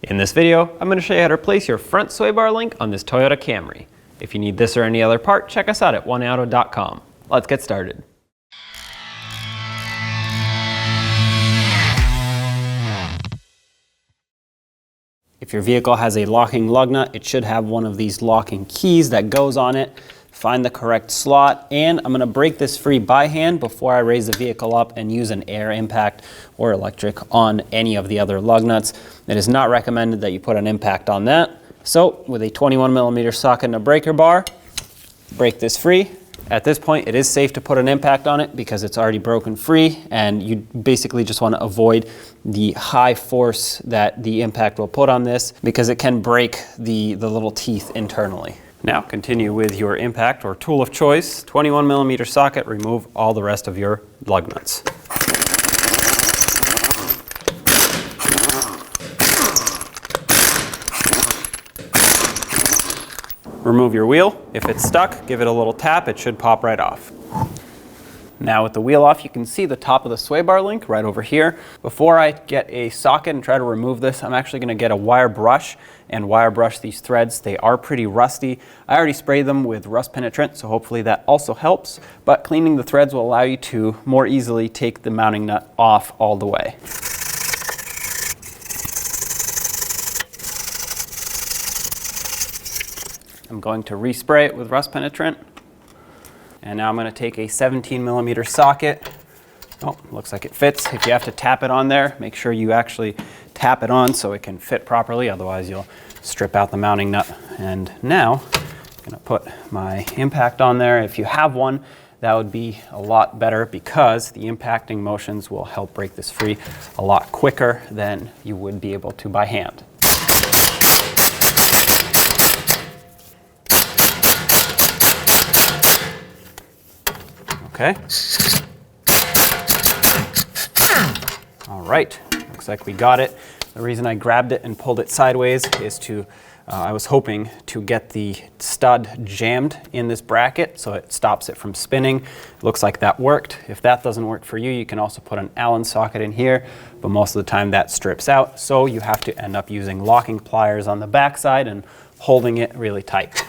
In this video, I'm going to show you how to replace your front sway bar link on this Toyota Camry. If you need this or any other part, check us out at oneauto.com. Let's get started. If your vehicle has a locking lug nut, it should have one of these locking keys that goes on it. Find the correct slot, and I'm going to break this free by hand before I raise the vehicle up and use an air impact or electric on any of the other lug nuts. It is not recommended that you put an impact on that. So with a 21mm socket and a breaker bar, break this free. At this point, it is safe to put an impact on it because it's already broken free, and you basically just want to avoid the high force that the impact will put on this because it can break the little teeth internally. Now continue with your impact or tool of choice. 21mm socket, remove all the rest of your lug nuts. Remove your wheel. If it's stuck, give it a little tap. It should pop right off. Now with the wheel off, you can see the top of the sway bar link right over here. Before I get a socket and try to remove this, I'm actually going to get a wire brush and wire brush these threads. They are pretty rusty. I already sprayed them with rust penetrant, so hopefully that also helps. But cleaning the threads will allow you to more easily take the mounting nut off all the way. I'm going to respray it with rust penetrant. And now I'm going to take a 17mm socket. Oh, looks like it fits. If you have to tap it on there, make sure you actually tap it on so it can fit properly. Otherwise, you'll strip out the mounting nut. And now I'm going to put my impact on there. If you have one, that would be a lot better because the impacting motions will help break this free a lot quicker than you would be able to by hand. Okay. All right, looks like we got it. The reason I grabbed it and pulled it sideways is I was hoping to get the stud jammed in this bracket so it stops it from spinning. Looks like that worked. If that doesn't work for you, you can also put an Allen socket in here, but most of the time that strips out. So you have to end up using locking pliers on the backside and holding it really tight.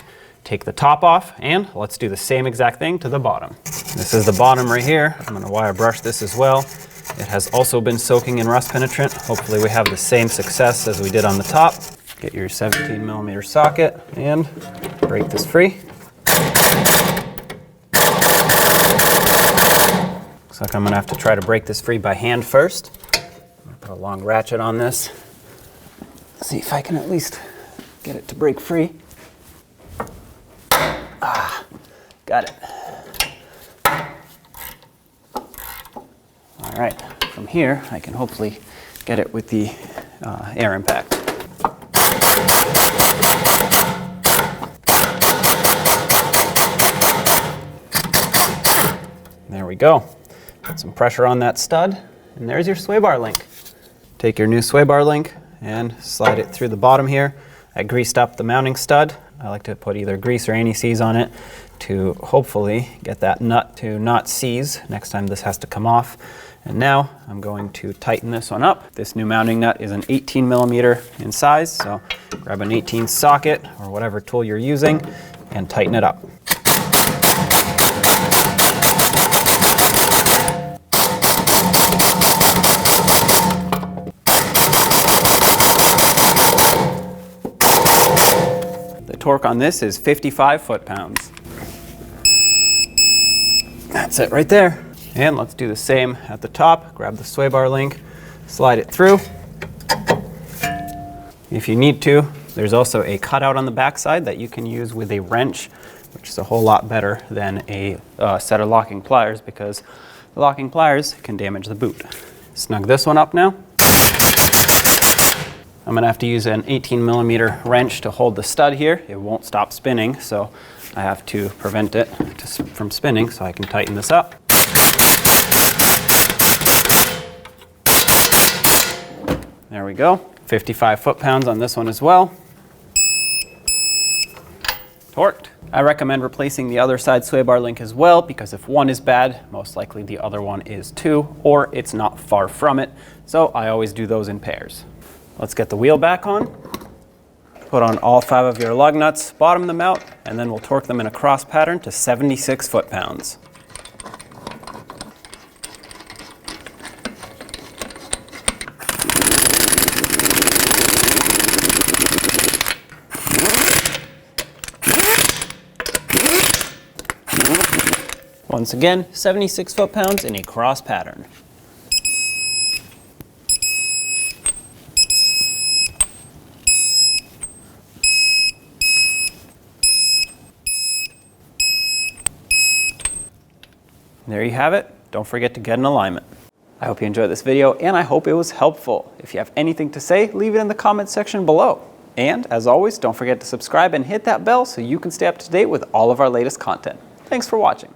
Take the top off, and let's do the same exact thing to the bottom. This is the bottom right here. I'm going to wire brush this as well. It has also been soaking in rust penetrant. Hopefully we have the same success as we did on the top. Get your 17mm socket and break this free. Looks like I'm going to have to try to break this free by hand first. I'm going to put a long ratchet on this. See if I can at least get it to break free. Ah, got it. All right, from here I can hopefully get it with the air impact. There we go. Put some pressure on that stud, and there's your sway bar link. Take your new sway bar link and slide it through the bottom here. I greased up the mounting stud. I like to put either grease or anti-seize on it to hopefully get that nut to not seize next time this has to come off. And now I'm going to tighten this one up. This new mounting nut is an 18mm in size, so grab an 18 socket or whatever tool you're using and tighten it up. Torque on this is 55 foot-pounds. That's it right there. And let's do the same at the top. Grab the sway bar link, slide it through. If you need to, there's also a cutout on the backside that you can use with a wrench, which is a whole lot better than a set of locking pliers because the locking pliers can damage the boot. Snug this one up now. I'm going to have to use an 18mm wrench to hold the stud here. It won't stop spinning, so I have to prevent it from spinning so I can tighten this up. There we go. 55 foot-pounds on this one as well. Torqued. I recommend replacing the other side sway bar link as well, because if one is bad, most likely the other one is too, or it's not far from it. So I always do those in pairs. Let's get the wheel back on. Put on all 5 of your lug nuts, bottom them out, and then we'll torque them in a cross pattern to 76 foot-pounds. Once again, 76 foot-pounds in a cross pattern. There you have it. Don't forget to get in alignment. I hope you enjoyed this video and I hope it was helpful. If you have anything to say, leave it in the comment section below. And as always, don't forget to subscribe and hit that bell so you can stay up to date with all of our latest content. Thanks for watching.